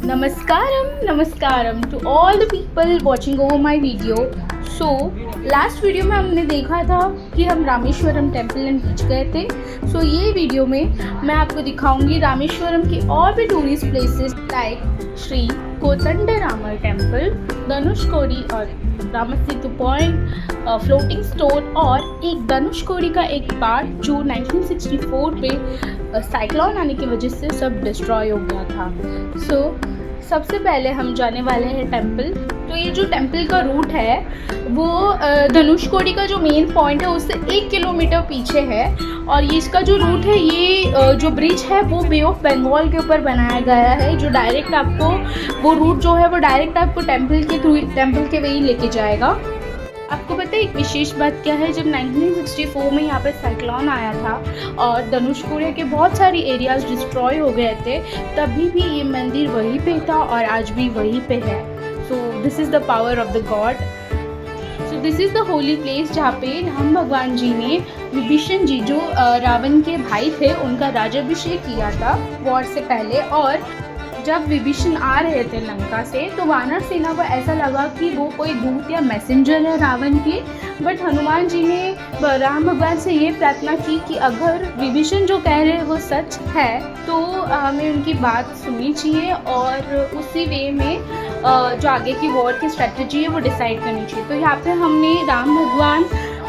नमस्कारम to all the people watching over my video. So last video में हमने देखा था कि हम रामेश्वरम टेम्पल एंड बीच गए थे। सो ये वीडियो में मैं आपको दिखाऊंगी रामेश्वरम की और भी tourist places like Shri Kodandaramar temple, Dhanushkodi और रामसेतु पॉइंट, फ्लोटिंग स्टोन और एक धनुषकोडी का एक पार्ट जो 1964 पे साइक्लोन आने की वजह से सब डिस्ट्रॉय हो गया था। सबसे पहले हम जाने वाले हैं टेम्पल। तो ये जो टेम्पल का रूट है वो धनुषकोडी का जो मेन पॉइंट है उससे 1 किलोमीटर पीछे है। और ये इसका जो रूट है, ये जो ब्रिज है वो बे ऑफ बंगाल के ऊपर बनाया गया है, जो डायरेक्ट आपको वो रूट जो है वो डायरेक्ट आपको टेम्पल के थ्रू टेम्पल के वे ही लेके जाएगा। आपको पता है एक विशेष बात क्या है, जब 1964 में यहाँ पे साइक्लोन आया था और धनुषकोडी के बहुत सारी एरियाज डिस्ट्रॉय हो गए थे, तभी भी ये मंदिर वहीं पे था और आज भी वहीं पे है। So this is the power of the God. So this is the holy place जहाँ पे राम भगवान जी ने विभीषण जी जो रावण के भाई थे उनका राज्याभिषेक किया था वॉर से पहले। और जब विभीषण आ रहे थे लंका से तो वानर सेना को ऐसा लगा कि वो कोई दूत या मैसेंजर है रावण की, बट हनुमान जी ने राम भगवान से ये प्रार्थना की कि अगर विभीषण जो कह रहे हैं वो सच है तो हमें उनकी बात सुननी चाहिए और उसी वे में जो आगे की वॉर की स्ट्रेटजी है वो डिसाइड करनी चाहिए। तो यहाँ पे हमने राम भगवान,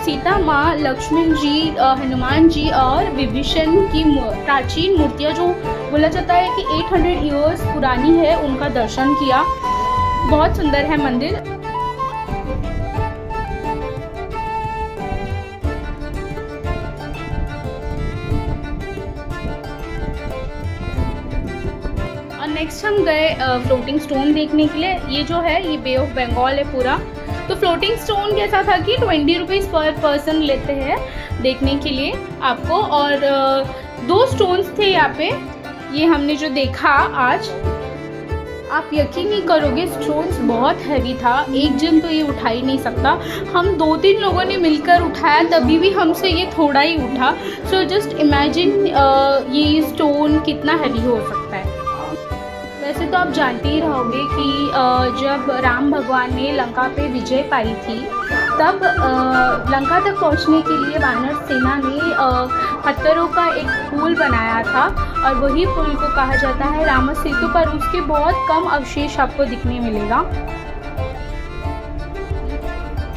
सीता माँ, लक्ष्मण जी, हनुमान जी और विभीषण की प्राचीन मूर्तियाँ जो बोला जाता है कि 800 ईयर्स पुरानी है, उनका दर्शन किया। बहुत सुंदर है मंदिर। और नेक्स्ट हम गए फ्लोटिंग स्टोन देखने के लिए। ये जो है ये बे ऑफ बंगाल है पूरा। तो फ्लोटिंग स्टोन कैसा था कि 20 रुपीज़ पर पर्सन लेते हैं देखने के लिए आपको। और 2 स्टोन्स थे यहाँ पे, ये हमने जो देखा आज। आप यकीन नहीं करोगे, स्टोन्स बहुत हैवी था, एक जन तो ये उठा ही नहीं सकता। हम 2-3 लोगों ने मिलकर उठाया तभी भी हमसे ये थोड़ा ही उठा। सो जस्ट इमेजिन ये स्टोन कितना हैवी हो सकता है। वैसे तो आप जानते ही रहोगे कि जब राम भगवान ने लंका पे विजय पाई थी तब लंका तक पहुंचने के लिए वानर सेना ने पत्थरों का एक पुल बनाया था और वही पुल को कहा जाता है रामसेतु। पर उसके बहुत कम अवशेष आपको दिखने मिलेगा।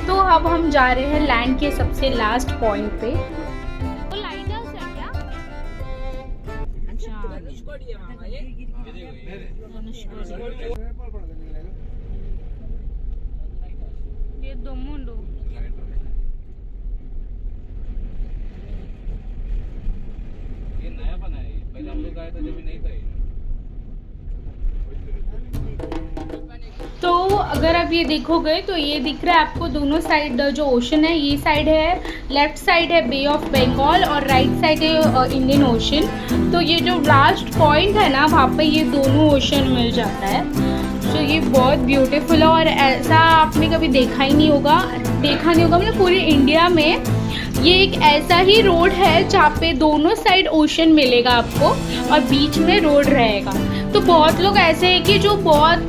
तो अब हम जा रहे हैं लैंड के सबसे लास्ट पॉइंट पे। वो लाइट हाउस है क्या? अच्छा, ये दोमुंडो ये नया बना है, पहले हम लोग आए थे जब नहीं था ये। तो अगर आप ये देखोगे तो ये दिख रहा है आपको दोनों साइड जो ओशन है, ये साइड है, लेफ्ट साइड है बे ऑफ बंगाल और राइट साइड है इंडियन ओशन। तो ये जो लास्ट पॉइंट है ना, वहाँ पे ये दोनों ओशन मिल जाता है। तो ये बहुत ब्यूटीफुल है और ऐसा आपने कभी देखा नहीं होगा मतलब पूरे इंडिया में ये एक ऐसा ही रोड है जहाँ पे दोनों साइड ओशन मिलेगा आपको और बीच में रोड रहेगा। तो बहुत लोग ऐसे हैं कि जो बहुत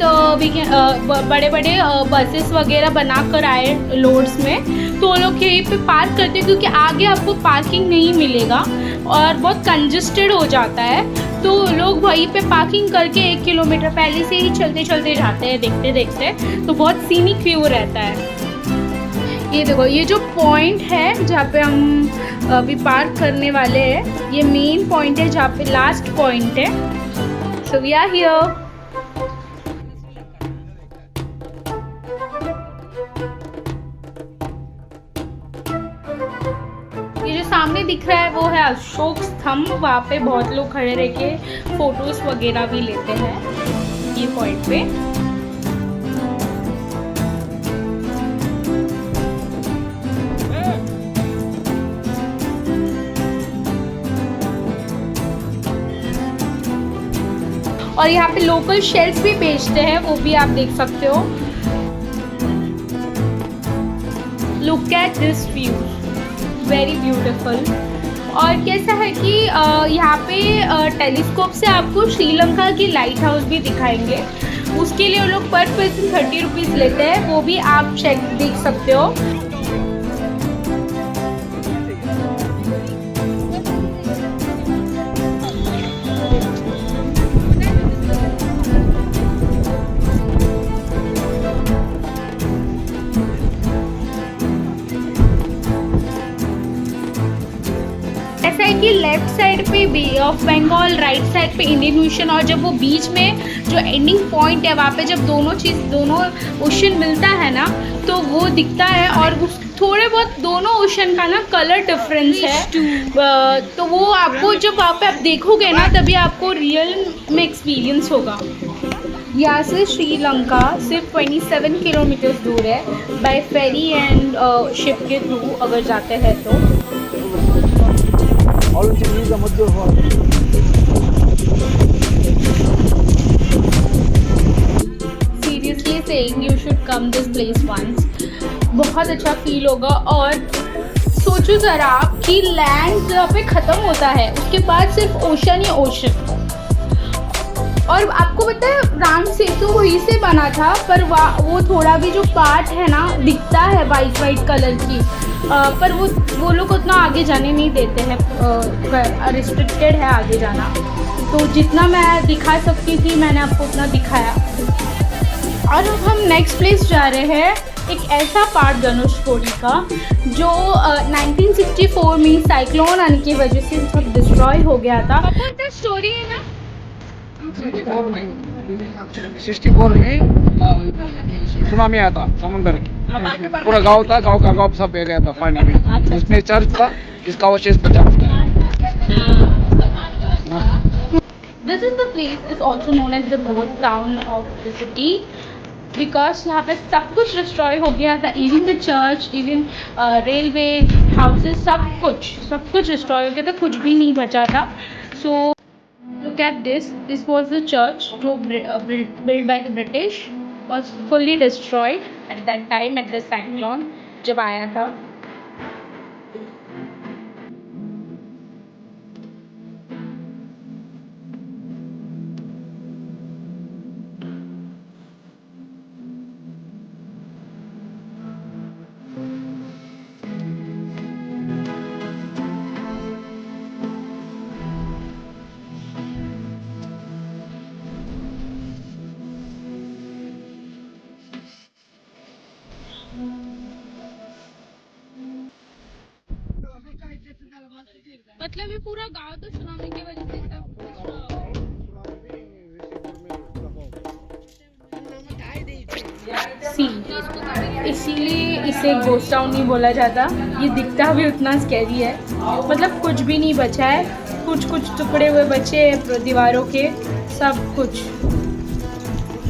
बड़े बड़े बसेस वगैरह बना कर आए लोड्स में, तो वो लोग यहीं पे पार्क करते हैं क्योंकि आगे आपको पार्किंग नहीं मिलेगा और बहुत कंजस्टेड हो जाता है। तो लोग वहीं पे पार्किंग करके 1 किलोमीटर पहले से ही चलते चलते जाते हैं देखते देखते। तो बहुत सीनिक व्यू रहता है। ये देखो, ये जो पॉइंट है जहाँ पे हम अभी पार्क करने वाले हैं, ये मेन पॉइंट है जहाँ पे लास्ट पॉइंट है। So we are here. ये जो सामने दिख रहा है वो है अशोक स्तंभ। वहाँ पे बहुत लोग खड़े रह के फोटोज वगैरह भी लेते हैं ये पॉइंट पे। और यहाँ पे लोकल शेल्स भी बेचते हैं, वो भी आप देख सकते हो। Look at this view, very beautiful. और कैसा है कि यहाँ पे टेलीस्कोप से आपको श्रीलंका की लाइट हाउस भी दिखाएंगे। उसके लिए वो लोग पर पर्सन 30 रुपीज़ लेते हैं, वो भी आप चेक देख सकते हो। ऐसा है कि लेफ्ट साइड पे बे ऑफ बंगाल, राइट साइड पे इंडियन ओशन, और जब वो बीच में जो एंडिंग पॉइंट है वहाँ पे जब दोनों ओशन मिलता है ना, तो वो दिखता है। और उस थोड़े बहुत दोनों ओशन का ना कलर डिफरेंस है, तो वो आपको जब वहाँ पे आप देखोगे ना तभी आपको रियल में एक्सपीरियंस होगा। यहाँ से श्रीलंका सिर्फ 27 किलोमीटर दूर है बाय फेरी एंड शिप के थ्रू अगर जाते हैं तो। Seriously saying you should come this place once. बहुत अच्छा फील होगा। और सोचो ज़रा आप कि लैंड जहाँ पे ख़त्म होता है उसके बाद सिर्फ ओशन ही ओशन। और आपको पता है राम सेतु वहीं से बना था, पर वो थोड़ा भी जो पार्ट है ना दिखता है वाइट कलर की, पर वो लोग उतना आगे जाने नहीं देते हैं, रिस्ट्रिक्टेड है आगे जाना। तो जितना मैं दिखा सकती थी मैंने आपको उतना दिखाया। और अब हम नेक्स्ट प्लेस जा रहे हैं, एक ऐसा पार्ट धनुषकोडी का जो 1964 में साइक्लोन आने की वजह से सब डिस्ट्रॉय हो गया था। स्टोरी है ना 64 में सुनामी आया था समुद्र की, पूरा गांव था, गांव का गांव सब बह गया था पानी में। उसमें चर्च था जिसका अवशेष बचा हुआ है। This is the place is also known as the ghost town of the city because यहाँ पे सब कुछ डिस्ट्रॉय हो गया था। Even the church, even railway houses, सब कुछ डिस्ट्रॉय हो गया था, कुछ भी नहीं बचा था। सो look at this was the church जो built by the British, was fully destroyed at that time at the cyclone जब आया था। मतलब ये पूरा गांव तो सुनामी की वजह से इसीलिए इसे गोस्ट टाउन नहीं बोला जाता। ये दिखता भी उतना स्कैरी है, मतलब कुछ भी नहीं बचा है, कुछ टुकड़े हुए बचे हैं दीवारों के, सब कुछ।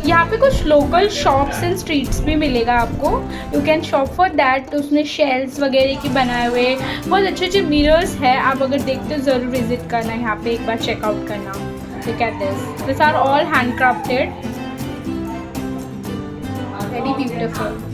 यहाँ पे कुछ लोकल शॉप्स एंड स्ट्रीट्स भी मिलेगा आपको, you can shop for that. तो उसमें शेल्स वगैरह की बनाए हुए बहुत अच्छे मिरर्स है, आप अगर देखते हो ज़रूर विजिट करना, यहाँ पे एक बार चेकआउट करना। Look at this are all hand crafted, very beautiful.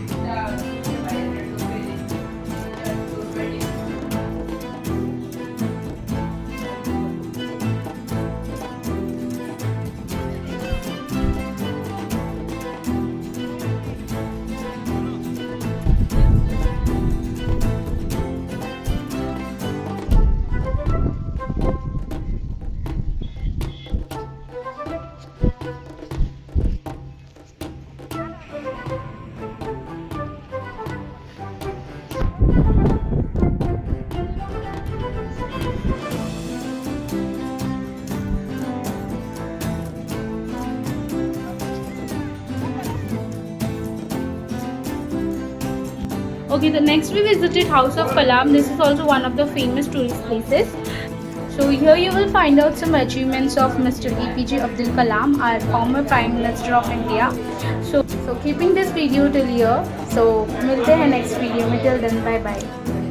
Okay, the next we visited House of Kalam. This is also one of the famous tourist places. So here you will find out some achievements of Mr. APJ Abdul Kalam, our former Prime Minister of India. So keeping this video till here. So मिलते हैं next video में, till then bye bye.